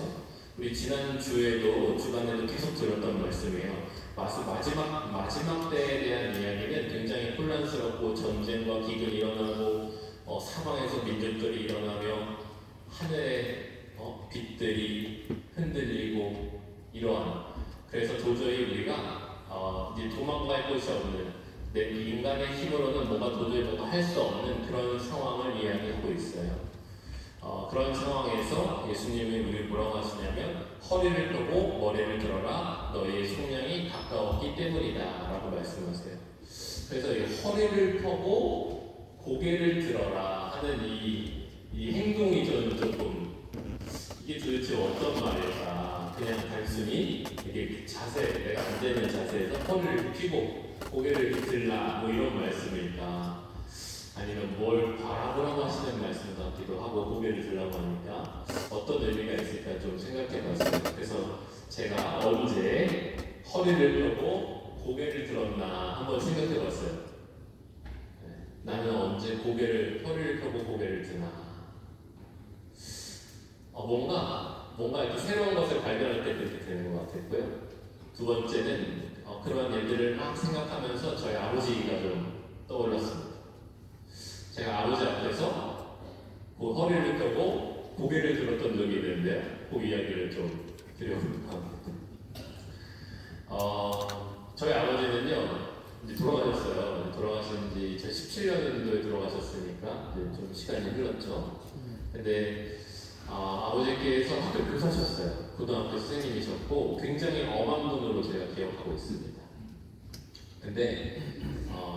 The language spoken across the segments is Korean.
대해서 우리 지난 주에도 주간에도 계속 들었던 말씀이에요. 마지막 때에 대한 이야기는 굉장히 혼란스럽고 전쟁과 기근이 일어나고 사방에서 민족들이 일어나며 하늘의 빛들이 흔들리고 이러한, 그래서 도저히 우리가 이제 도망갈 곳이 없는, 내 인간의 힘으로는 도저히 뭔가 할 수 없는 그런 상황을 이야기하고 있어요. 그런 상황에서 예수님이 우리를 뭐라고 하시냐면 허리를 펴고 머리를 들어라, 너희의 속량이 가까웠기 때문이다 라고 말씀하세요. 그래서 이 허리를 펴고 고개를 들어라 하는 이 행동이 저는 조금, 이게 도대체 어떤 말일까. 그냥 단순히 이게 자세, 내가 앉아있는 자세에서 허리를 펴고 고개를 들라 이런 말씀일까, 아니면 뭘 바라보라고 하시는 말씀 같기도 하고, 고개를 들라고 하니까 어떤 의미가 있을까 좀 생각해봤어요. 그래서 제가 언제 허리를 펴고 고개를 들었나 한번 생각해봤어요. 나는 언제 허리를 펴고 고개를 드나. 뭔가 이렇게 새로운 것을 발견할 때 그렇게 되는 것 같았고요. 두 번째는 그런 일들을 막 생각하면서 저희 아버지가 좀 떠올랐습니다. 제가 아버지 앞에서 그 허리를 펴고 고개를 들었던 적이 있는데 그 이야기를 좀 드려볼까 합니다. 저희 아버지는요 이제 돌아가셨어요. 돌아가신 지 2017년도에 돌아가셨으니까 이제 좀 시간이 흘렀죠. 근데 아버지께서 학교 교사셨어요. 고등학교 선생님이셨고 굉장히 엄한 분으로 제가 기억하고 있습니다. 근데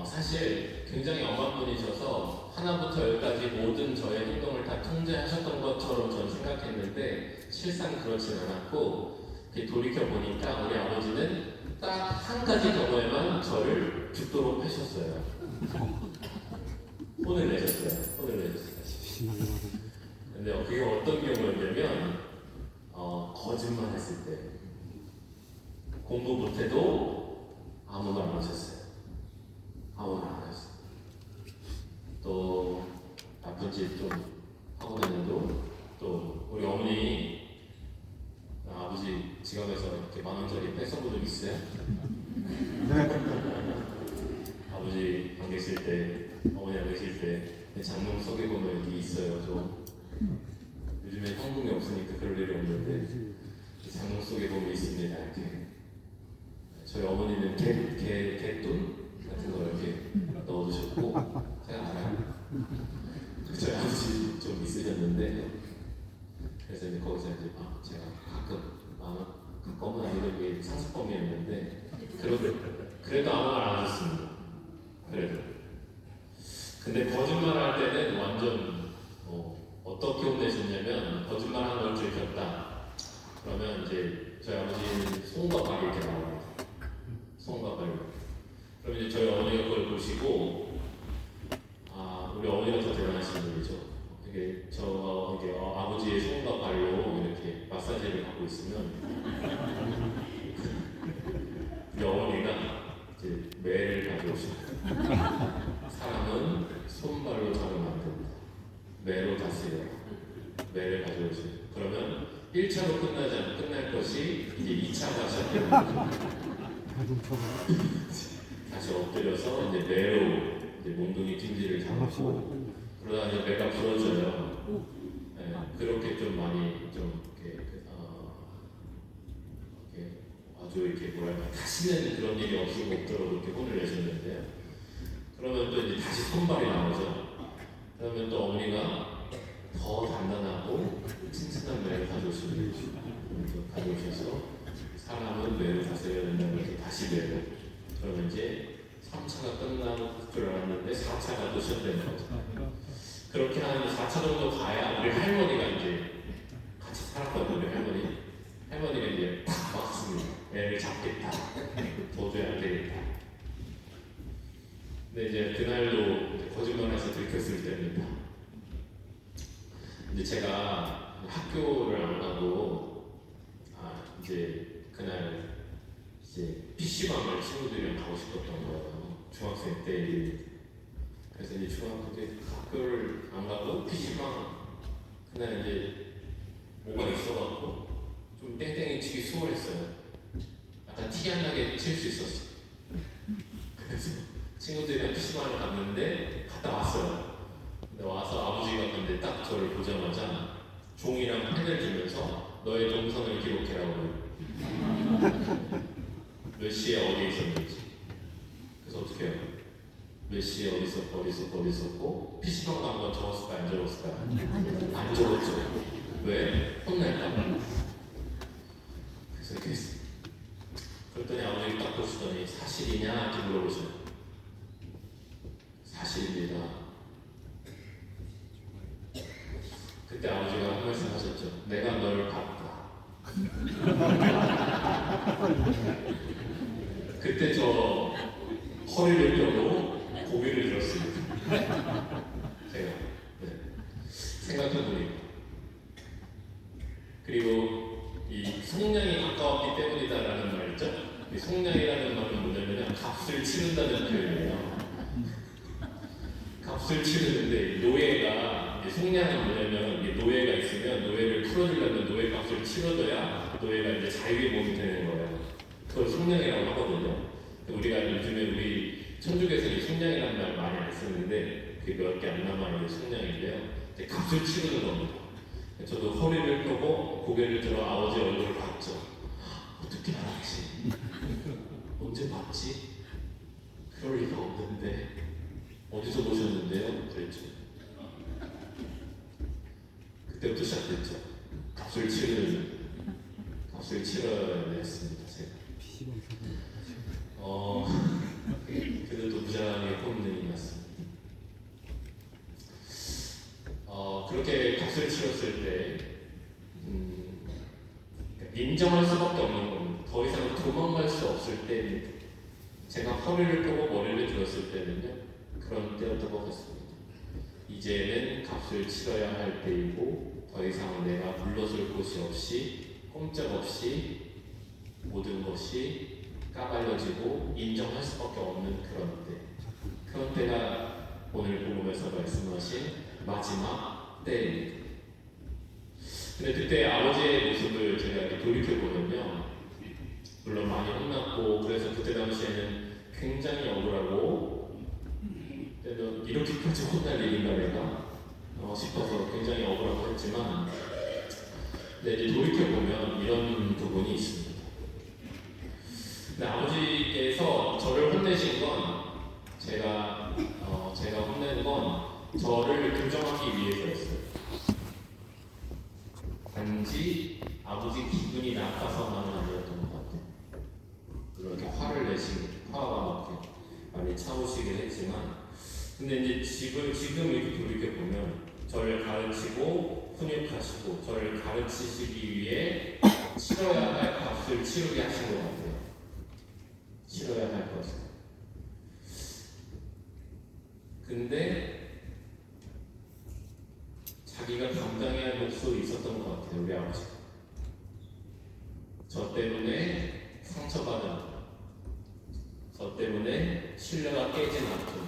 사실 굉장히 엄한 분이셔서 하나부터 열까지 모든 저의 행동을 다 통제하셨던 것처럼 저는 생각했는데 실상 그렇진 않았고, 돌이켜보니까 우리 아버지는 딱 한 가지 경우에만 저를 죽도록 하셨어요. 혼을 내셨어요. 근데 그게 어떤 경우였냐면 거짓말 했을 때, 공부 못해도 아무 말 안 하셨어요. 아무 말 안 하셨어요. 또 나쁜 짓 좀 하고 다녀도 또 우리 어머니 아버지 지갑에서 이렇게 10,000원짜리 뺏어본 적 있어요? 아버지 안 계실 때, 어머니 안 계실 때 장롱 속에 보면 이게 있어요. 요즘에 현금이 없으니까 그럴 일이 없는데 장롱 속에 보면 있습니다. 이렇게 저희 어머니는 개돈 같은 거 이렇게 넣어두셨고 제가 알아요. 저희 아버지 좀 있으셨는데, 그래서 이제 거기서 이제 제가 가끔은 아니고 이게 상습범이었는데 그래도 아무 말 안 하셨습니다. 근데 거짓말할 때는 완전 어떻게 혼내셨냐면, 거짓말한 걸 들켰다 그러면 이제 저희 아버지는 손과 발이 이렇게 나와요. 손과 발이. 그럼 이제 저희 어머니가 그걸 보시고, 우리 어머니가 더 대단하신 분이죠. 이게 아버지의 손과 발로 이렇게 마사지를 하고 있으면 우리 어머니가 이제 매를 가져오십니다. 사람은 손발로 잡으면 안 됩니다. 매로 다스려요. 매를 가져오세요. 그러면 1차로 끝날 것이 이제 2차가 시작됩니다. 다시 엎드려서 이제 매로 몽둥이 찜질을 잡고, 그러다 이제 매가 부러져요. 그렇게 좀 많이 아주 이렇게 뭐랄까 다시는 그런 일이 없도록 이렇게 혼을 내셨는데요. 그러면 또 이제 다시 손발이 나오죠. 그러면 또 어머니가 더 단단하고 튼튼한 매를 가져오셔서 사람은 매를 다스려야 된다고 해서 다시 매로. 그러면 이제 3차가 끝나고 줄 알았는데 4차가 또 시작되는 거죠. 그렇게 한 4차 정도 가야 우리 할머니가 이제 같이 살았거든요. 우리 할머니가 이제 탁 막습니다. 애를 잡겠다. 도저히 안 되겠다. 근데 이제 그날도 거짓말해서 들켰을 때입니다. 이제 제가 학교를 안 가고 이제 그날 이제 PC방을 친구들이랑 가고 싶었던 거예요. 중학생 때. 그래서 이제 중학교 때 학교를 안 가고 PC방, 그날 이제 뭐가 있어갖고 좀 땡땡이 치기 수월했어요. 약간 티 안 나게 칠 수 있었어. 그래서 친구들이랑 PC방을 갔는데 갔다 왔어요. 근데 와서 아버지가 근데 딱 저를 보자마자 종이랑 펜을 주면서 너의 동선을 기록해라고. 몇 시에 어디에 있었는지. 그래서 어떻게 해요? 몇 시에 어디 있었고 어디 있었고 PC방도 한번 적었을까 안 적었을까? 안 적었죠. 왜? 혼날까봐. 그래서 이렇게 했어요. 그랬더니 아버지 딱 보시더니 사실이냐? 이렇게 물어보셔요. 사실입니다. 그때 아버지가 한 말씀 하셨죠. 내가 널 봤다. 그때 저 허리를 펴고 고개를 들었습니다. 제가 생각해보니까. 그리고 이 속량이 가까웠기 때문이다라는 말 있죠? 이 속량이라는 말은 뭐냐면 값을 치른다는 표현이에요. 값을 치르는데 노예가 속량은 뭐냐면 노예가 있으면 노예를 풀어주려면 노예 값을 치러줘야 노예가 이제 자유의 몸이 되는 거예요. 그걸 속량이라고 하거든요. 우리가 요즘에 우리 천주교에서는 속량이라는 말 많이 안 쓰는데 그게 몇 개 안 남아있는 속량인데요. 이제 값을 치르는 겁니다. 저도 허리를 펴고 고개를 들어 아버지 얼굴을 봤죠. 어떻게 알았지? 언제 봤지? 그럴 리가 없는데 어디서 보셨는데요? 그랬죠. 그때부터 시작됐죠. 값을 치러야 했습니다. 제가. 그래도 무장하게 꼽는 이었습니다. 그렇게 값을 치렀을 때 인정할 수밖에 없는 겁니다. 더 이상 도망갈 수 없을 때 제가 허리를 펴고 머리를 들었을 때는요 그런 때였던 것 같습니다. 이제는 값을 치러야 할 때이고 더 이상 내가 물러설 곳이 없이 꼼짝없이 모든 것이 까발려지고 인정할 수밖에 없는 그런 때가 오늘 복음에서 말씀하신 마지막 때입니다. 근데 그때 아버지의 모습을 제가 이렇게 돌이켜보면요 물론 많이 혼났고 그래서 그때 당시에는 굉장히 억울하고 이렇게까지 혼날 일인가 내가 싶어서 굉장히 억울하고 했지만 이제 돌이켜보면 이런 부분이 있습니다. 근데 아버지께서 저를 혼내신 건 제가 혼낸 건 저를 교정하기 위해서였어요. 단지 아버지 기분이 나빠서만은 아니었던 것 같아요. 물론 이렇게 화를 내시고 화가 막 많이 참으시긴 했지만 근데 이제 지금 이렇게 돌이켜보면 저를 가르치고 훈육하시고 저를 가르치시기 위해 치러야 할 값을 치르게 하신 것 같아요. 치러야 할 것을. 근데 자기가 감당해야 할 몫이 있었던 것 같아요. 우리 아버지가. 저 때문에 상처받은, 저 때문에 신뢰가 깨진 아픔,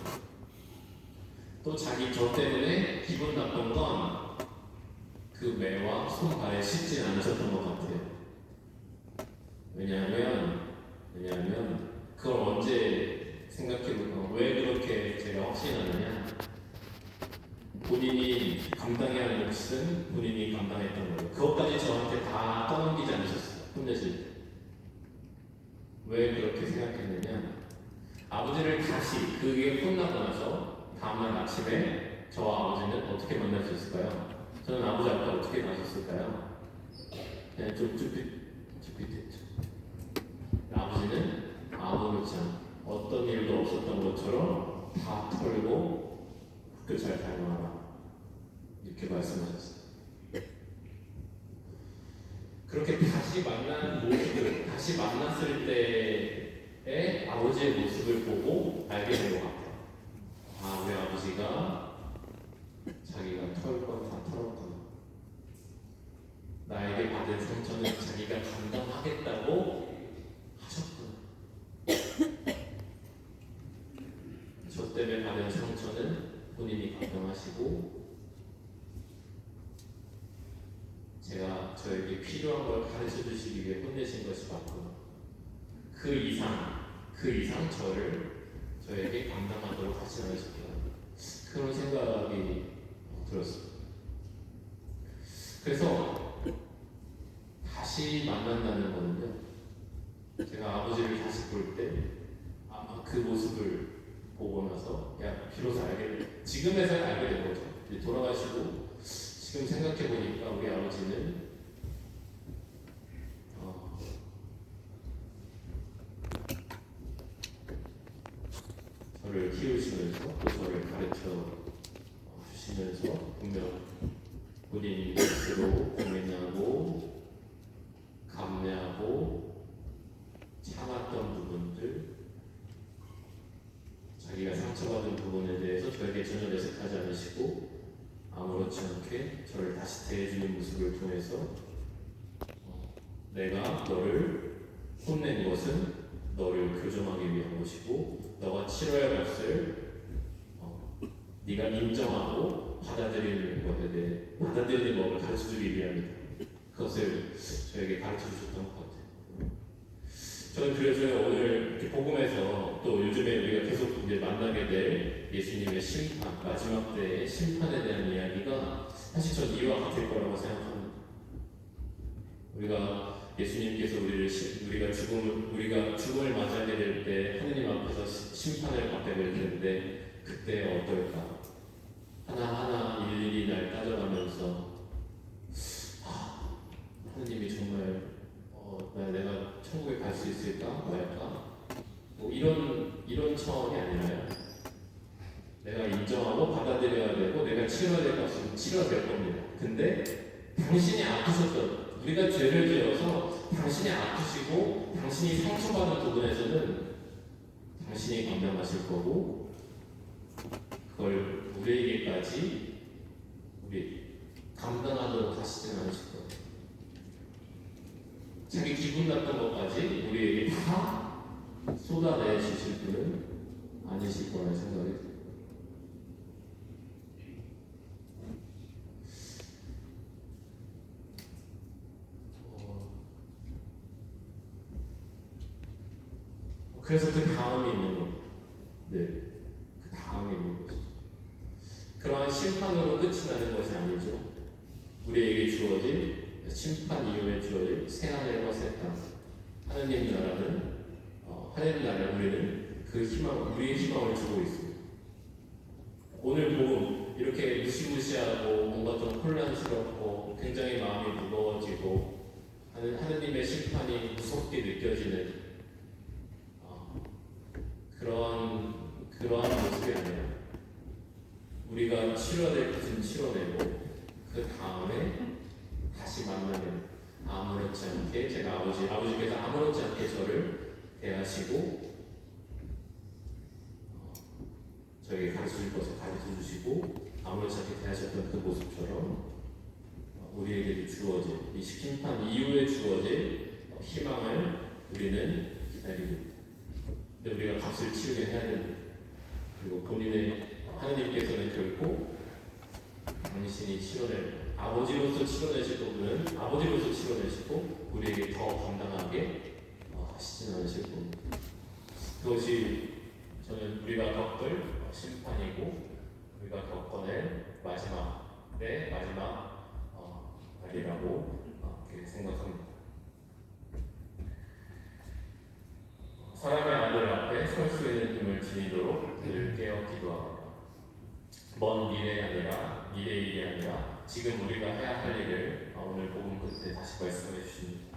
또 자기 저 때문에 기분 나쁜 건 그 매와 손발에 씻진 않으셨던 것 같아요. 왜냐하면 그걸 언제 생각해보면 왜 그렇게 제가 확신하느냐? 본인이 감당해야 할 몫은 본인이 감당했던 거예요. 그것까지 저한테 다 떠넘기지 않으셨어요. 혼내실 때. 왜 그렇게 생각했느냐? 아버지를 다시 그게 끝나고 나서 다음날 아침에 저와 아버지는 어떻게 만날 수 있을까요? 저는 아버지 앞에 어떻게 가셨을까요? 그냥 좀 쭈삣했죠. 아버지는 아무렇지 않게 어떤 일도 없었던 것처럼 다 털고 학교 잘 다녀와라 이렇게 말씀하셨어요. 그렇게 다시 만난 모습을 다시 만났을 때의 아버지의 모습을 보고 알게 된 것 같아요. 아, 우리 아버지가 자기가 털 건 다 털었구나. 나에게 받은 상처는 자기가 감당하겠다고 하셨구나. 저 때문에 받은 상처는 본인이 감당하시고 제가 저에게 필요한 걸 가르쳐 주시기 위해 혼내신 것이 맞고 그 이상 저에게 감당하도록 하지 않으셨구나. 그런 생각이 들었어요. 그래서 다시 만난다는 거는요, 제가 아버지를 다시 볼 때 아마 그 모습을 보고 나서 비로소 지금에서야 알게 된 거죠. 이제 돌아가시고 지금 생각해 보니까 우리 아버지는 저를 키우시면서 또 저를 가르쳐 주시면서 분명 본인이 스스로 고민하고 감내하고 참았던 부분들, 자기가 상처받은 부분에 대해서 저에게 전혀 내색하지 않으시고 아무렇지 않게 저를 다시 대해주는 모습을 통해서 내가 너를 혼낸 것은 너를 교정하기 위한 것이고 너가 치러야 할 것을 네가 인정하고 받아들이는 것에 대해 받아들이는 법을 가르쳐주기 위함이다. 그것을 저에게 가르쳐주셨던 것 같아요. 저는 그래서 오늘 이렇게 복음에서 또 요즘에 우리가 계속 이제 만나게 될 예수님의 심판, 마지막 때의 심판에 대한 이야기가 사실 전 이와 같을 거라고 생각합니다. 우리가 예수님께서 우리가 죽음을 맞이하게 될 때 하느님 앞에서 심판을 받게 될 텐데 그때 어떨까? 하나하나 일일이 날 따져가면서 하느님이 정말 내가 천국에 갈 수 있을까 말까? 뭐 이런 차원이 아니라요. 내가 인정하고 받아들여야 되고 내가 치러야 될 것은 치러야 될 겁니다. 근데 당신이 아프셨던 우리가 죄를 지어서 당신이 아프시고 당신이 상처받은 부분에서는 당신이 감당하실 거고 그걸 우리에게까지 감당하도록 하시지는 않으실 거예요. 자기 기분 나쁜 것까지 우리에게 다 쏟아내 주실 분은 아니실 거라는 생각이 듭니다. 그래서 그 다음이 있는 겁니다. 네, 그 다음이 있는 것이죠. 그러한 심판으로 끝이 나는 것이 아니죠. 우리에게 주어질 심판 이후에 주어질 새하늘과 새 땅. 하느님 나라는 하느님 나라 우리는 그 희망, 우리의 희망을 주고 있습니다. 오늘 복음 이렇게 무시무시하고 뭔가 좀 혼란스럽고 굉장히 마음이 무거워지고 하느님의 심판이 무섭게 느껴지는 그러한 모습이 아니라 우리가 치러야 될 것은 치러내고 그 다음에 다시 만나면 아무렇지 않게 제가 아버지께서 아무렇지 않게 저를 대하시고 저에게 가르쳐줄 것을 가르쳐주시고 아무렇지 않게 대하셨던 그 모습처럼 우리에게 주어질 이 심판 이후에 주어질 희망을 우리는 기다리고 근데 우리가 값을 치르게 해야 됩니다. 그리고 본인의 하나님께서는 결코 당신이 치러낼 아버지로서 치러내실 부분은 아버지로서 치러내시고 우리에게 더 감당하게 하시진 않으실 겁니다. 그것이 저는 우리가 겪을 심판이고 우리가 겪어낼 마지막 날이라고 생각합니다. 사람의 아들 앞에 설 수 있는 힘을 지니도록 그를 깨어 기도합니다. 먼 미래가 아니라 미래일이 아니라 지금 우리가 해야 할 일을 오늘 복음 끝에 다시 말씀해 주십니다.